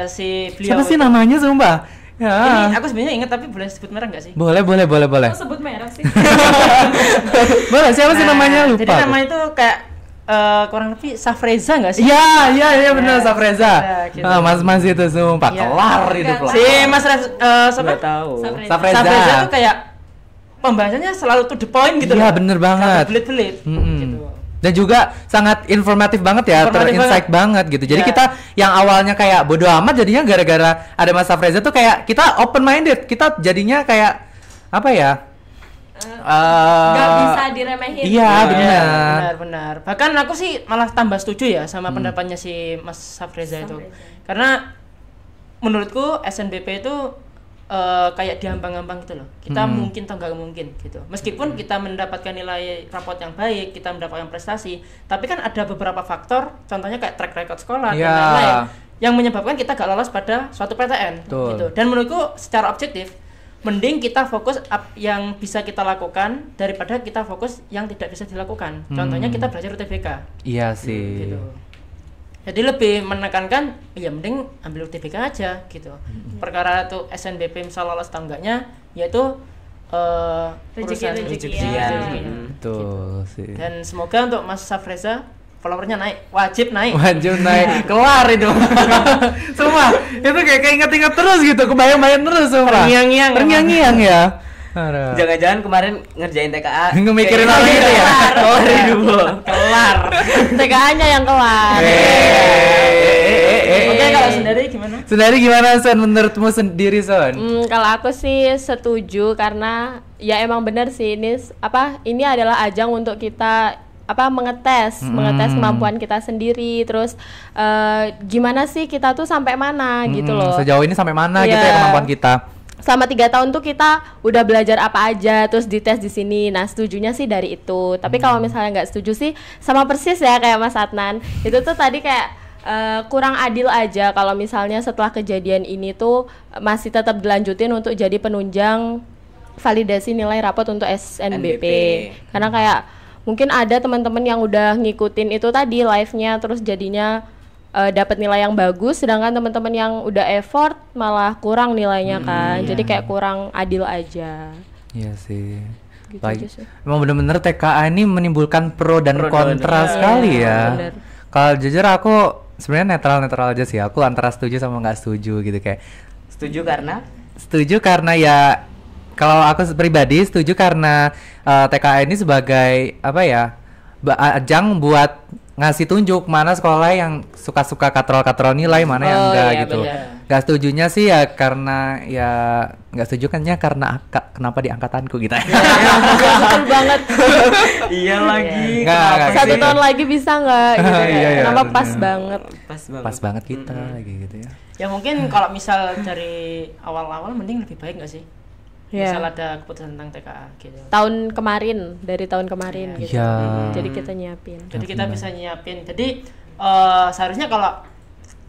si beliau. Siapa sih namanya sumpah? Ya. Ini aku sebenarnya ingat tapi boleh sebut merek nggak sih? Boleh. Kok sebut merek sih? Boleh, siapa sih namanya? Lupa. Jadi aku. namanya itu kayak kurang lebih Safreza nggak sih? Iya benar, Ya, Safreza. gitu. Mas itu sumpah Iya. kelar hidup lo. Si Mas siapa? Nggak tahu. Safreza. Safreza itu kayak pembahasannya selalu to the point gitu. Iya, loh. bener banget. Sampai belit-belit. Gitu. Dan juga sangat informatif banget ya, Informatif terinsight banget gitu. Jadi Iya. kita yang awalnya kayak bodo amat jadinya gara-gara ada Mas Safreza tuh kayak kita open minded. Kita jadinya kayak apa ya? Gak bisa diremehin. Iya, benar. Benar. Bahkan aku sih malah tambah setuju ya sama pendapatnya si Mas Safreza itu. Karena menurutku SNBP itu kayak diambang-ambang gitu loh. Kita mungkin atau nggak mungkin gitu. Meskipun kita mendapatkan nilai raport yang baik, kita mendapatkan prestasi, tapi kan ada beberapa faktor, contohnya kayak track record sekolah dan Iya. lain-lain yang menyebabkan kita gak lolos pada suatu PTN Betul. gitu. Dan menurutku secara objektif mending kita fokus yang bisa kita lakukan daripada kita fokus yang tidak bisa dilakukan. Contohnya kita belajar UTBK. Iya sih. Gitu. Jadi lebih menekankan ya mending ambil UTBK aja gitu. Perkara tuh SNBP misal lolos atau enggaknya yaitu urusan Rezeki. Betul sih. Dan semoga untuk Mas Safreza followernya naik, wajib naik. Wajib naik, kelar itu. Sumpah, itu kayak ingat-ingat terus gitu, kebayang-bayang terus sumpah. Terngiang-ngiang. Terngiang-ngiang ya. Aduh. Jangan-jangan kemarin ngerjain TKA Ngemikirin kayak hal gitu itu ya? kelar hidup lo. Kelar. TKA-nya yang kelar. Oke, kalau sendiri gimana? Sendiri gimana Son menurutmu sendiri Son? Kalau aku sih setuju karena ya emang benar sih ini adalah ajang untuk kita mengetes kemampuan kita sendiri, terus gimana sih kita tuh sampai mana gitu loh. Sejauh ini sampai mana gitu ya Iya. kemampuan kita? Selama 3 tahun tuh kita udah belajar apa aja, terus dites di sini. Nah, setujunya sih dari itu. Tapi kalau misalnya nggak setuju sih sama persis ya kayak Mas Adnan. Itu tuh tadi kayak kurang adil aja kalau misalnya setelah kejadian ini tuh masih tetap dilanjutin untuk jadi penunjang validasi nilai rapot untuk SNBP. Karena kayak mungkin ada teman-teman yang udah ngikutin itu tadi live-nya terus jadinya dapat nilai yang bagus, sedangkan teman-teman yang udah effort malah kurang nilainya kan. Jadi kayak kurang adil aja. Iya sih. Gitu Lagi, aja sih. emang bener-bener TKA ini menimbulkan pro dan kontra sekali ya. bener. Kalau jujur aku sebenarnya netral aja sih. Aku antara setuju sama nggak setuju gitu kayak. Setuju karena Setuju karena ya kalau aku pribadi setuju karena TKA ini sebagai apa ya ajang buat ngasih tunjuk mana sekolah yang suka-suka katrol nilai mana yang enggak iya, gitu. benar. Nggak setujunya sih ya karena ya nggak setuju kannya karena kenapa di angkatanku gitu. Betul banget. iya lagi. Nggak 1 sih. tahun lagi bisa nggak gitu Iya, kayak, iya, kenapa bener. pas banget. Pas banget. Pas banget kita lagi gitu ya. Ya mungkin kalau misal dari awal-awal mending lebih baik nggak sih? Iya. Misal ada keputusan tentang TKA gitu. Dari tahun kemarin gitu. Iya. Jadi kita nyiapin. Jadi kita bisa nyiapin. Jadi seharusnya kalau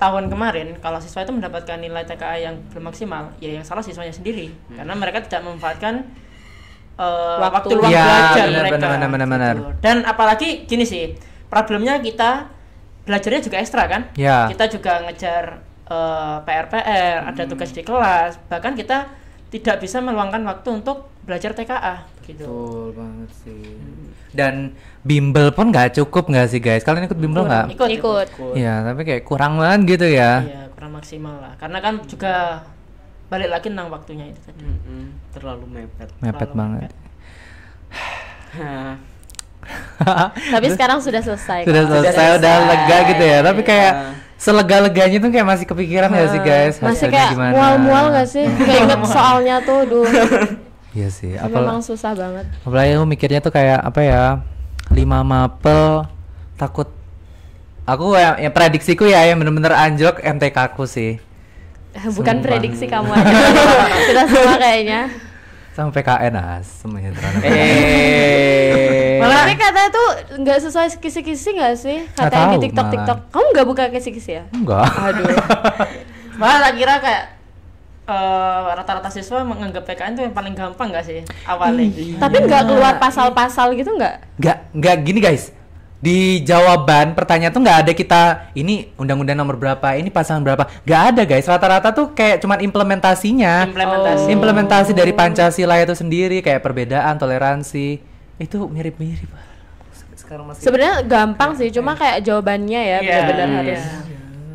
tahun kemarin kalau siswa itu mendapatkan nilai TKA yang belum maksimal, ya yang salah siswanya sendiri. Karena mereka tidak memanfaatkan waktu luang Iya, belajar benar, mereka. benar. Gitu. Dan apalagi gini sih, problemnya kita belajarnya juga ekstra kan? Iya. Kita juga ngejar PR, ada tugas di kelas, bahkan kita tidak bisa meluangkan waktu untuk belajar TKA gitu. Betul banget sih. dan bimbel pun nggak cukup nggak sih guys? Kalian ikut bimbel nggak? Ikut. Iya, tapi kayak kurang banget gitu ya. Iya, kurang maksimal lah. Karena kan juga balik lagi tentang waktunya itu tadi. Terlalu mepet. Mepet Terlalu banget. Hah. Tapi sekarang sudah selesai. Sudah kok. selesai, udah lega gitu ya. Tapi kayak Iya. selega-leganya tuh kayak masih kepikiran nggak sih guys? Masih Hasilnya kayak gimana? mual-mual gak sih? Keinget soalnya tuh, duh. Iya sih. Memang susah banget. Apalagi aku mikirnya tuh kayak apa ya? 5 mapel takut. Aku ya prediksiku ya yang bener-bener anjlok MTK aku sih. Bukan Sumpah. prediksi kamu aja. Sudah semua kayaknya. Sama PKN semuanya terhadap Tapi katanya tuh nggak sesuai kisi-kisi nggak sih? Nggak Katanya di tahu, TikTok. Kamu nggak buka kisi-kisi ya? Enggak. Aduh. Malah tak kira kayak rata-rata siswa menganggap PKN itu yang paling gampang nggak sih awalnya? Tapi nggak keluar pasal-pasal gitu nggak? Enggak gini guys. Di jawaban pertanyaan tuh nggak ada kita ini undang-undang nomor berapa, ini pasangan berapa. Nggak ada guys. Rata-rata tuh kayak cuman implementasinya. Implementasi dari Pancasila itu sendiri kayak perbedaan, toleransi. Itu mirip-mirip. Sekarang masih Sebenarnya gampang sih, cuma kayak jawabannya ya Iya, benar-benar iya. harus.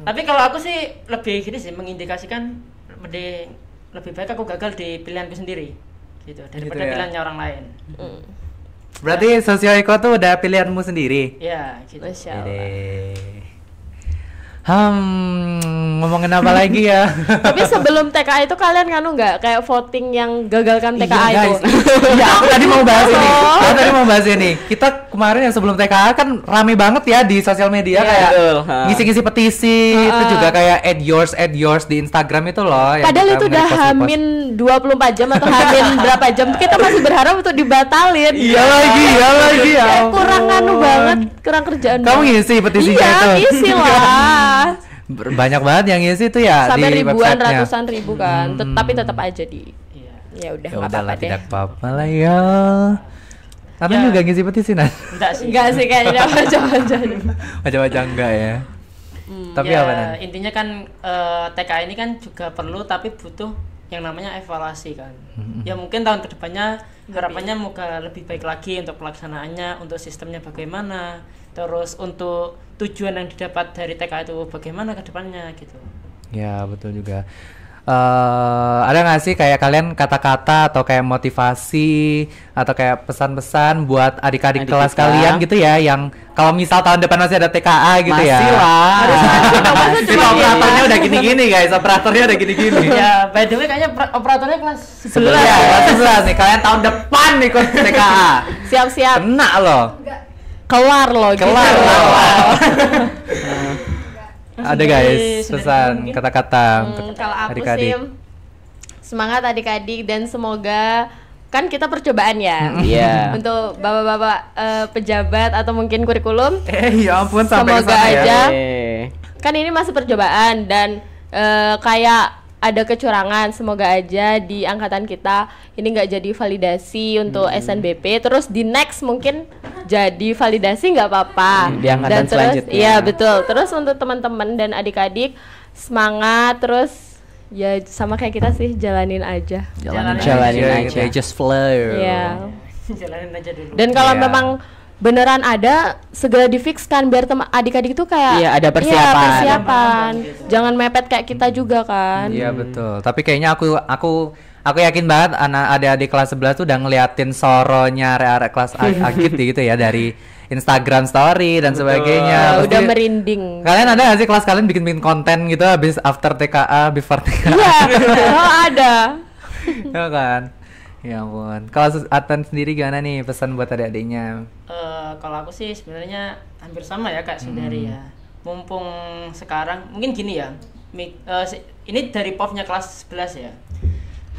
Tapi kalau aku sih lebih gini sih mengindikasikan lebih baik aku gagal di pilihanku sendiri gitu daripada ya? pilihannya orang lain. Berarti sosioeko tuh udah pilihanmu sendiri. Ya, gitu. Masya Allah. Ngomongin apa lagi ya? Tapi sebelum TKA itu kalian kanu nggak kayak voting yang gagalkan TKA Iya, itu? guys. Iya, aku tadi mau bahas ini. Aku tadi mau bahas ini. Kita kemarin yang sebelum TKA kan rame banget ya di sosial media kayak betul, ha. ngisi-ngisi petisi, itu juga kayak add yours di Instagram itu loh. yang Padahal kita itu udah nge-repost-repost. hamin 24 jam atau hamin berapa jam kita masih berharap untuk dibatalin. Iya lagi. Kayak kurang anu banget, kurang kerjaan. Kamu banget. ngisi petisinya iya, itu? ngisi lah. Banyak banget yang ngisi tuh ya Sampai di ribuan, websitenya. ratusan ribu kan. Tapi tetap aja di. Iya. Ya udah, Ya nggak udahlah, apa-apa deh. tidak apa-apa lah ya. Tapi Ya. juga ngisi petisi nah. Enggak sih. Enggak sih kayaknya macam-macam. Macam-macam enggak ya. Tapi Ya, apa Nan? intinya kan TKA ini kan juga perlu tapi butuh yang namanya evaluasi kan. Ya mungkin tahun kedepannya harapannya moga lebih baik lagi untuk pelaksanaannya, untuk sistemnya bagaimana, terus untuk tujuan yang didapat dari TKA itu bagaimana kedepannya gitu. Ya betul juga. Ada nggak sih kayak kalian kata-kata atau kayak motivasi atau kayak pesan-pesan buat adik-adik Adik kelas kita. kalian gitu ya, yang kalau misal tahun depan masih ada TKA gitu ya? Masih lah. Itu operatornya udah gini-gini guys, operatornya udah gini-gini. Ya, by the way kayaknya operatornya kelas 11 Ya, kelas 11 nih, kalian tahun depan ikut TKA. Siap-siap. Kena loh. Kelar loh. gitu. Kelar loh. Ada guys, Sendiri pesan mungkin. kata-kata untuk Kalau aku adik-adik. sih semangat adik-adik dan semoga kan kita percobaan ya. Iya. Untuk bapak-bapak pejabat atau mungkin kurikulum. Ya ampun sampai Semoga kesana ya. aja. Eh. Kan ini masih percobaan dan kayak ada kecurangan, semoga aja di angkatan kita ini nggak jadi validasi untuk SNBP, terus di next mungkin jadi validasi nggak apa-apa. Di angkatan Dan terus, selanjutnya. iya betul. Terus untuk teman-teman dan adik-adik semangat terus ya sama kayak kita sih jalanin aja. Jalanin aja. Just flow. Iya. Jalanin aja dulu. Dan kalau Iya. memang beneran ada segera difikskan biar adik-adik itu kayak Iya, ada persiapan. Iya, persiapan. Jangan mepet kayak kita juga kan. Iya betul. Tapi kayaknya aku yakin banget adik-adik kelas 11 tuh udah ngeliatin soronya arek-arek kelas Agit gitu ya dari Instagram story dan sebagainya. Udah Pasti- merinding. Kalian ada gak sih kelas kalian bikin konten gitu habis after TKA, before TKA? Iya, oh ada. Ya kan? Ya ampun. Kalau Atan sendiri gimana nih pesan buat adik-adiknya? Kalau aku sih sebenarnya hampir sama ya Kak Sundari ya. Mumpung sekarang mungkin gini ya. Ini dari POV-nya kelas 11 ya.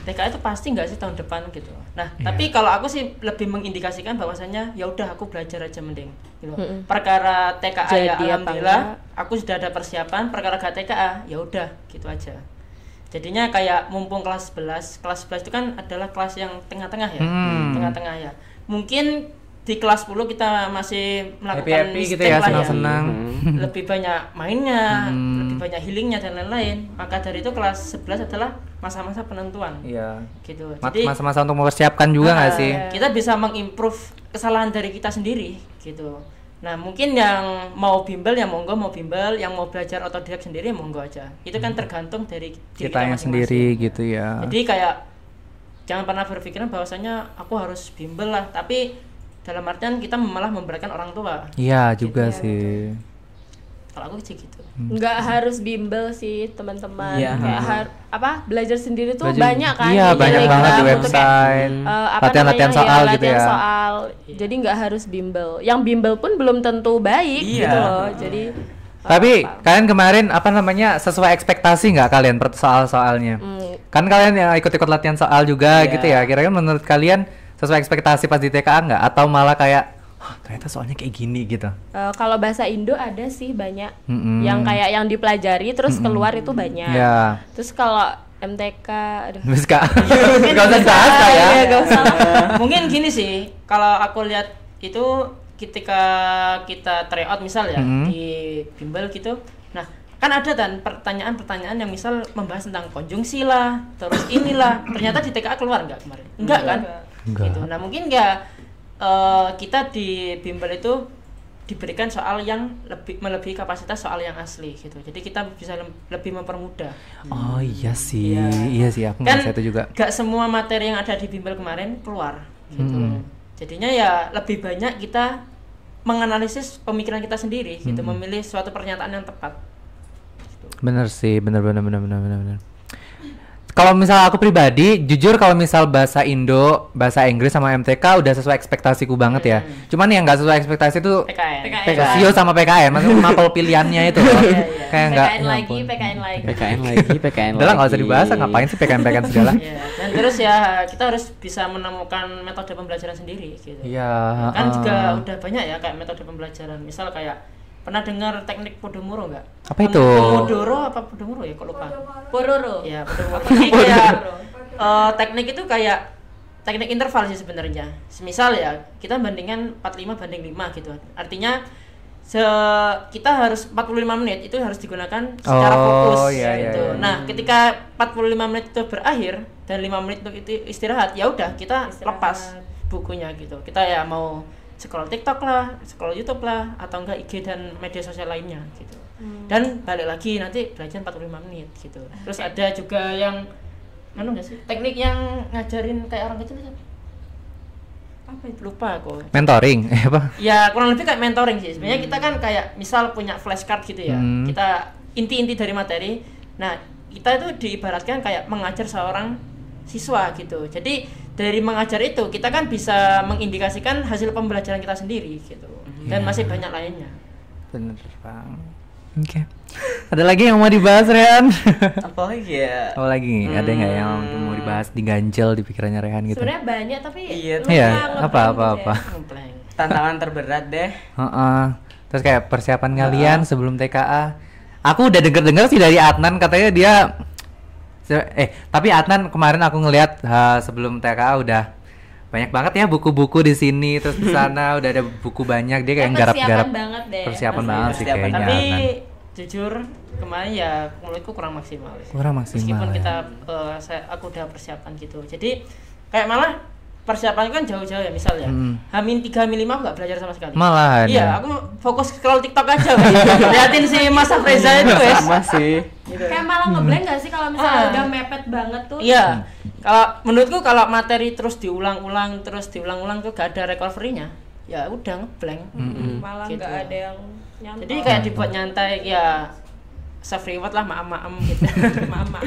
TKA itu pasti nggak sih tahun depan gitu. Nah, tapi kalau aku sih lebih mengindikasikan bahwasanya ya udah aku belajar aja mending gitu. Perkara TKA ya Jadi apa alhamdulillah enggak? aku sudah ada persiapan, perkara gak TKA ya udah gitu aja. Jadinya kayak mumpung kelas 11 itu kan adalah kelas yang tengah-tengah ya. Tengah-tengah ya. Mungkin di kelas 10 kita masih melakukan Happy-happy gitu mistake ya, lah senang-senang. Lebih banyak mainnya, lebih banyak healingnya dan lain-lain. Maka dari itu kelas 11 adalah masa-masa penentuan. Iya. Gitu. Jadi Masa-masa untuk mempersiapkan juga nggak sih? kita bisa mengimprove kesalahan dari kita sendiri gitu. Nah, mungkin yang mau bimbel ya monggo mau bimbel, yang mau belajar otodidak sendiri ya monggo aja. Itu kan tergantung dari diri Kita yang masing-masing. sendiri gitu ya. Jadi kayak jangan pernah berpikiran bahwasanya aku harus bimbel lah, tapi dalam artian kita malah memberatkan orang tua. Iya juga Gitu. sih. Kalau aku sih gitu. Nggak harus bimbel sih teman-teman. Iya. Kayak belajar sendiri tuh Belajar- banyak kan. Iya, di banyak Telegram banget di untuk kayak, website. Latihan-latihan namanya, soal gitu latihan ya. soal. Jadi nggak harus bimbel. Yang bimbel pun belum tentu baik Iya. gitu loh. Jadi Tapi kalian kemarin sesuai ekspektasi nggak kalian soal-soalnya? Kan kalian yang ikut-ikut latihan soal juga Iya. gitu ya. Kira-kira menurut kalian sesuai ekspektasi pas di TKA nggak? Atau malah kayak ternyata soalnya kayak gini gitu? kalau bahasa Indo ada sih banyak Mm-mm. yang kayak yang dipelajari terus keluar itu banyak. Iya. Terus kalau MTK, aduh. Terus kak, nggak usah bahas Kak, ya. Iya, nggak usah lah. Mungkin gini sih, kalau aku lihat itu ketika kita tryout misal ya di bimbel gitu. Nah, kan ada kan pertanyaan-pertanyaan yang misal membahas tentang konjungsi lah, terus inilah. Ternyata di TKA keluar nggak kemarin? Enggak kan? Enggak. Gitu. Nah, mungkin nggak kita di bimbel itu diberikan soal yang melebihi kapasitas soal yang asli gitu. Jadi kita bisa lebih mempermudah. Oh iya sih, Iya. iya sih aku Kan ngerasa itu juga. gak semua materi yang ada di bimbel kemarin keluar gitu. Jadinya ya lebih banyak kita menganalisis pemikiran kita sendiri gitu, memilih suatu pernyataan yang tepat. Bener sih, bener. Kalau misal aku pribadi, jujur kalau misal bahasa Indo, bahasa Inggris sama MTK udah sesuai ekspektasiku banget ya. Cuman yang nggak sesuai ekspektasi itu PKN. Sio sama PKN, maksudnya mapel pilihannya itu loh. Kayak nggak. PKN ya lagi, ampun. PKN lagi. PKN lagi, PKN Udah lah nggak usah lagi. dibahas, ngapain sih PKN segala? Ya, dan terus ya kita harus bisa menemukan metode pembelajaran sendiri gitu. Iya. Kan juga udah banyak ya kayak metode pembelajaran. Misal kayak pernah dengar teknik Pomodoro nggak? Apa itu? Pomodoro apa Pomodoro ya? Kok lupa? Pororo. Ya, Pomodoro. Ini kayak teknik itu kayak teknik interval sih sebenarnya. Semisal ya, kita bandingkan 45 banding 5 gitu. Artinya kita harus 45 menit itu harus digunakan secara fokus iya, gitu. iya. Nah, ketika 45 menit itu berakhir dan 5 menit itu istirahat, ya udah kita lepas bukunya gitu. Kita ya mau scroll TikTok lah, scroll YouTube lah, atau enggak IG dan media sosial lainnya gitu. Dan balik lagi nanti belajar 45 menit gitu. Terus ada juga yang enggak sih? Teknik yang ngajarin kayak orang kecil siapa? Apa itu? Lupa aku. Mentoring, apa? Ya kurang lebih kayak mentoring sih. Sebenarnya kita kan kayak misal punya flashcard gitu ya. Kita inti-inti dari materi. Nah, kita itu diibaratkan kayak mengajar seorang siswa gitu. Jadi dari mengajar itu kita kan bisa mengindikasikan hasil pembelajaran kita sendiri gitu. Dan masih banyak lainnya. Bener bang. Oke. Ada lagi yang mau dibahas Rehan? Apa lagi ya? Apa lagi? Ada nggak yang mau dibahas diganjel di pikirannya Rehan gitu? Sebenarnya banyak tapi Iya, lu Iya. nggak Apa? ngeblank gitu ya. Ngeblank. Tantangan terberat deh. Heeh. Terus kayak persiapan kalian sebelum TKA. Aku udah denger sih dari Adnan katanya dia tapi Adnan kemarin aku ngelihat sebelum TKA udah banyak banget ya buku-buku di sini terus di sana udah ada buku banyak dia kayak garap-garap persiapan banget deh. persiapan Pasti banget sih persiapan. kayaknya Tapi Adnan. jujur kemarin ya menurutku kurang maksimal. Kurang maksimal Meskipun ya. kita aku udah persiapan gitu. Jadi kayak malah persiapan kan jauh-jauh ya misal ya. Hamin 3 Hamin 5 aku nggak belajar sama sekali. Malahan Iya, ya. aku fokus scroll TikTok aja. Liatin si Mas Afreza itu wes. Sama sih. Kayak malah ngeblank gak sih kalau misalnya udah mepet banget tuh? Iya. Kalau menurutku kalau materi terus diulang-ulang tuh gak ada recovery-nya. Ya udah ngeblank. Malah Gitu. nggak ada yang nyantol. Jadi kayak dibuat nyantai ya self reward lah maam-maam gitu. Mama.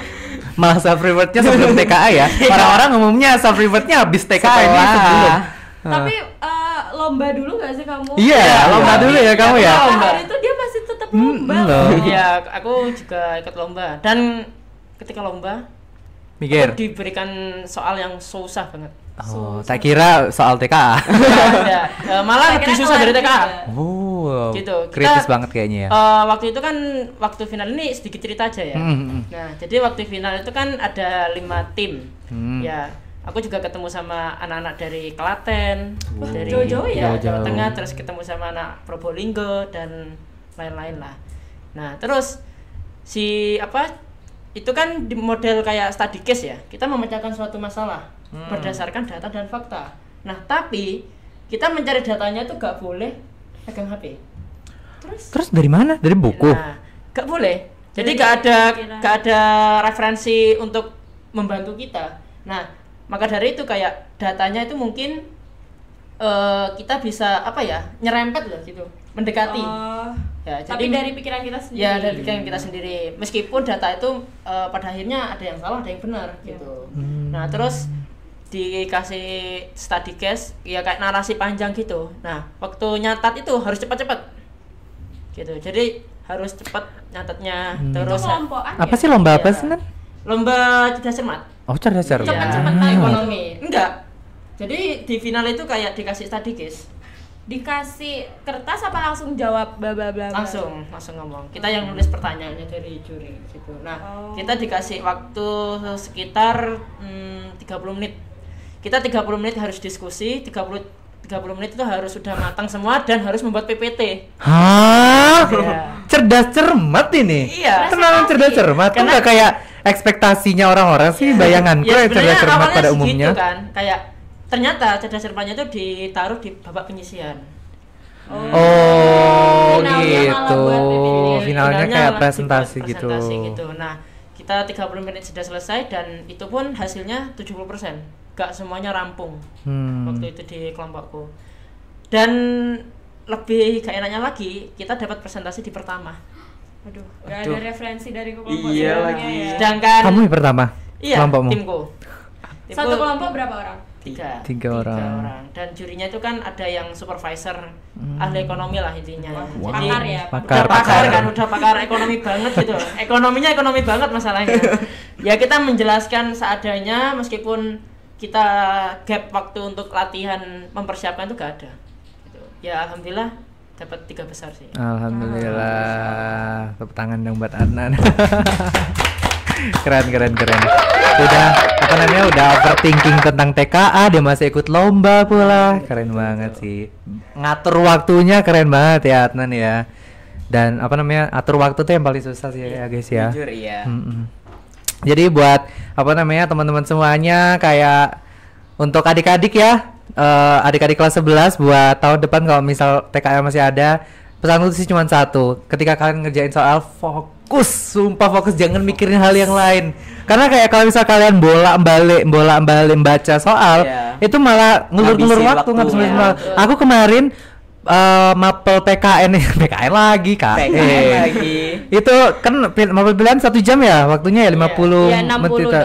Malah self rewardnya sebelum TKA ya. Orang-orang umumnya self rewardnya habis TKA ini sebelum. Tapi lomba dulu gak sih kamu? Iya, lomba dulu ya kamu ya. Lomba. Hari itu dia masih tetap lomba. loh. Iya, aku juga ikut lomba dan ketika lomba Mikir. aku diberikan soal yang susah banget. Oh, tak kira soal TKA. Ya, malah lebih susah dari TKA. Oh, Gitu. kritis banget kayaknya ya. Waktu itu kan waktu final ini sedikit cerita aja ya. Nah, jadi waktu final itu kan ada 5 tim. Ya, aku juga ketemu sama anak-anak dari Klaten, dari jauh-jauh ya? Jawa Tengah, terus ketemu sama anak Probolinggo dan lain-lain lah. Nah, terus si itu kan di model kayak study case ya. Kita memecahkan suatu masalah berdasarkan data dan fakta. Nah, tapi kita mencari datanya itu gak boleh pegang HP. Terus dari mana? Dari buku? Nah, gak boleh. Jadi gak ada referensi untuk membantu kita. Nah, maka dari itu kayak datanya itu mungkin kita bisa nyerempet lah gitu, mendekati. Ya, Tapi dari pikiran kita sendiri. Ya, dari pikiran kita sendiri. Meskipun data itu pada akhirnya ada yang salah, ada yang benar gitu. Nah, terus dikasih study case ya kayak narasi panjang gitu. Nah, waktu nyatat itu harus cepat-cepat. Gitu. Jadi harus cepat nyatatnya. Terus Apa sih lomba apa sih, Nan? Lomba cerdas cermat. Oh, cerdas cermat. Cepet-cepet Ekonomi. Enggak. Jadi di final itu kayak dikasih study case. Dikasih kertas apa langsung jawab bla bla bla? Langsung ngomong. Kita yang nulis pertanyaannya dari juri gitu. Nah, kita dikasih waktu sekitar 30 menit. Kita 30 menit harus diskusi, 30 menit itu harus sudah matang semua dan harus membuat PPT. Hah? Iya. Cerdas cermat ini? Iya. Kenapa cerdas cermat? Kan nggak kayak ekspektasinya orang-orang sih, bayanganku Ya, yang cerdas sebenarnya cermat awalnya pada segitu umumnya. kan. Kayak ternyata cerdas cermatnya itu ditaruh di babak penyisian. Oh, Finalnya malah gitu. buat PPT. Finalnya kayak malah presentasi dibuat gitu. presentasi gitu. Nah, kita 30 menit sudah selesai dan itu pun hasilnya 70%. Gak semuanya rampung. Waktu itu di kelompokku. Dan lebih gak enaknya lagi, kita dapat presentasi di pertama. Aduh, gak ada referensi dari kelompok Iya sebelumnya lagi. ya. Sedangkan Kamu yang pertama? iya, Kelompokmu? timku. Satu kelompok berapa orang? Tiga orang. Dan jurinya itu kan ada yang supervisor ahli ekonomi lah intinya. Jadi Pakar ya. Pakar. udah pakar ekonomi banget gitu. Ekonominya ekonomi banget masalahnya. Ya kita menjelaskan seadanya meskipun kita gap waktu untuk latihan mempersiapkan itu gak ada. Gitu. Ya alhamdulillah dapat 3 besar sih. Alhamdulillah. Tepuk tangan dong buat Adnan. keren. Udah udah overthinking tentang TKA, dia masih ikut lomba pula. Keren banget sih. Ngatur waktunya keren banget ya Adnan ya. Dan atur waktu tuh yang paling susah sih ya guys ya. Jujur iya. Jadi buat teman-teman semuanya, kayak untuk adik-adik ya, adik-adik kelas 11 buat tahun depan kalau misal TKA masih ada, pesanku sih cuma satu: ketika kalian ngerjain soal, sumpah fokus, jangan mikirin hal yang lain. Karena kayak kalau misal kalian bolak-balik baca soal, itu malah ngulur-ngulur waktu, ngabisin waktu. Aku kemarin mapel PKN lagi Kak. PKN lagi. Itu kan mapel pilihan 1 jam ya waktunya ya, 50 Iya,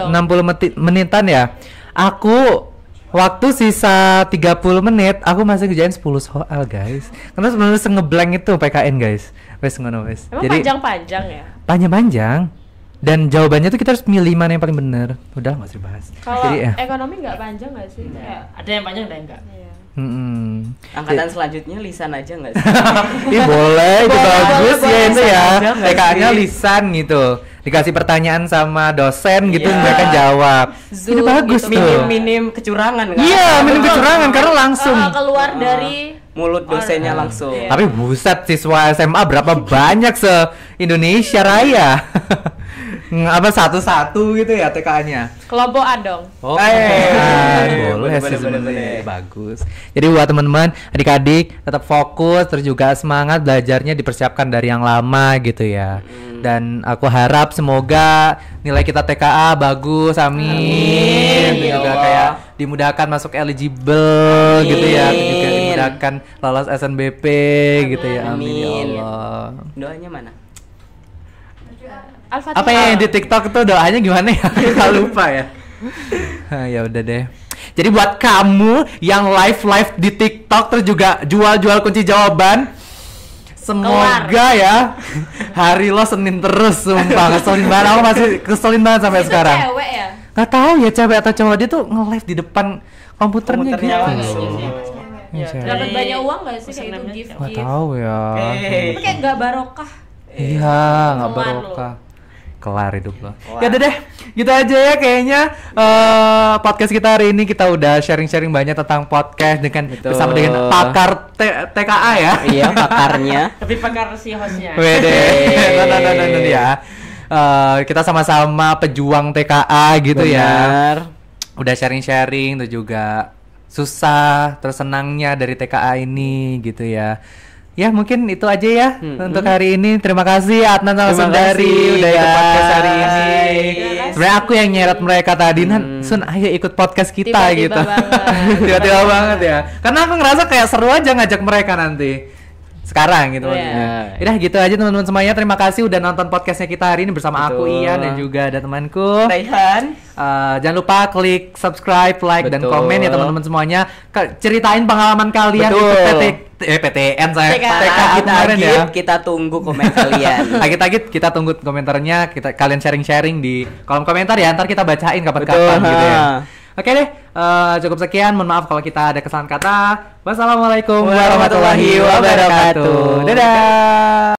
60 menitan ya. Aku waktu sisa 30 menit aku masih ngerjain 10 soal guys. Karena sebenarnya ngeblank itu PKN guys. Wes ngono wes. Emang Jadi panjang-panjang ya? panjang-panjang. Dan jawabannya tuh kita harus milih mana yang paling benar. Udah nggak usah dibahas. Kalau Jadi ya. ekonomi nggak panjang nggak sih? Kayak Ada yang panjang ada yang enggak. iya. Angkatan selanjutnya lisan aja nggak sih? Ih boleh, itu bagus ya itu ya. Aja nggak TKA-nya sih? lisan gitu. Dikasih pertanyaan sama dosen gitu, Iya. mereka jawab. Ini bagus gitu. tuh. Minim kecurangan kan? Iya, minim kecurangan karena langsung. Keluar dari Mulut dosennya langsung. Tapi buset, siswa SMA berapa banyak se-Indonesia Raya. Apa satu-satu gitu ya TKA-nya. kelompok A dong. Oh, boleh sih boleh. sebenarnya. Bagus. Jadi buat teman-teman, adik-adik tetap fokus, terus juga semangat belajarnya, dipersiapkan dari yang lama gitu ya. Dan aku harap semoga nilai kita TKA bagus, amin. Dan Ya juga Allah. kayak dimudahkan masuk eligible gitu ya, dan juga dimudahkan lolos SNBP gitu ya, amin ya Amin. Allah. Doanya mana? Al-Fatihah. Apa yang di TikTok tuh doanya gimana ya? Kita lupa ya. Ya udah deh. Jadi buat kamu yang live di TikTok terus juga jual kunci jawaban, semoga ya hari lo Senin terus, sumpah keselin banget. Aku masih keselin banget sampai Itu sekarang. cewek ya? Gak tahu ya cewek atau cowok, dia tuh nge-live di depan komputernya gitu. langsung. Iya, cewek. Dapat banyak uang nggak sih kayak itu Senamnya gift? Gak tahu ya. Tapi kayak nggak barokah. Iya, nggak Kelar barokah. Kelar hidup lo. Ya udah deh, gitu aja ya kayaknya. Podcast kita hari ini kita udah sharing-sharing banyak tentang podcast dengan bersama dengan pakar TKA ya. Iya, pakarnya. Tapi pakar si hostnya. Wede. Nah, ya. kita sama-sama pejuang TKA gitu ya. Benar. Udah sharing-sharing tuh juga susah terus senangnya dari TKA ini gitu ya. Ya mungkin itu aja ya untuk hari ini. Terima kasih Adnan sama Terima Sundari kasih, udah ikut podcast hari guys. ini. Sebenarnya aku yang nyeret mereka tadi, Nan, Sun ayo ikut podcast kita Tiba-tiba gitu. banget. Tiba-tiba banget ya. Karena aku ngerasa kayak seru aja ngajak mereka nanti. Sekarang gitu Iya. maksudnya. Udah gitu aja teman-teman semuanya. Terima kasih udah nonton podcastnya kita hari ini bersama aku Betul. Ian dan juga ada temanku. Raihan. Jangan lupa klik subscribe, like, dan Betul. komen ya teman-teman semuanya. Ceritain pengalaman kalian Betul. ikut PTN saya TKA. TKA Kita kemarin ya. kita tunggu komen kalian. Agit-agit kita tunggu komentarnya, kalian sharing-sharing di kolom komentar ya. Ntar kita bacain Betul, kapan-kapan gitu ya. ha. Oke deh, cukup sekian. Mohon maaf kalau kita ada kesalahan kata. Wassalamualaikum Warahmatullahi wabarakatuh. Dadah.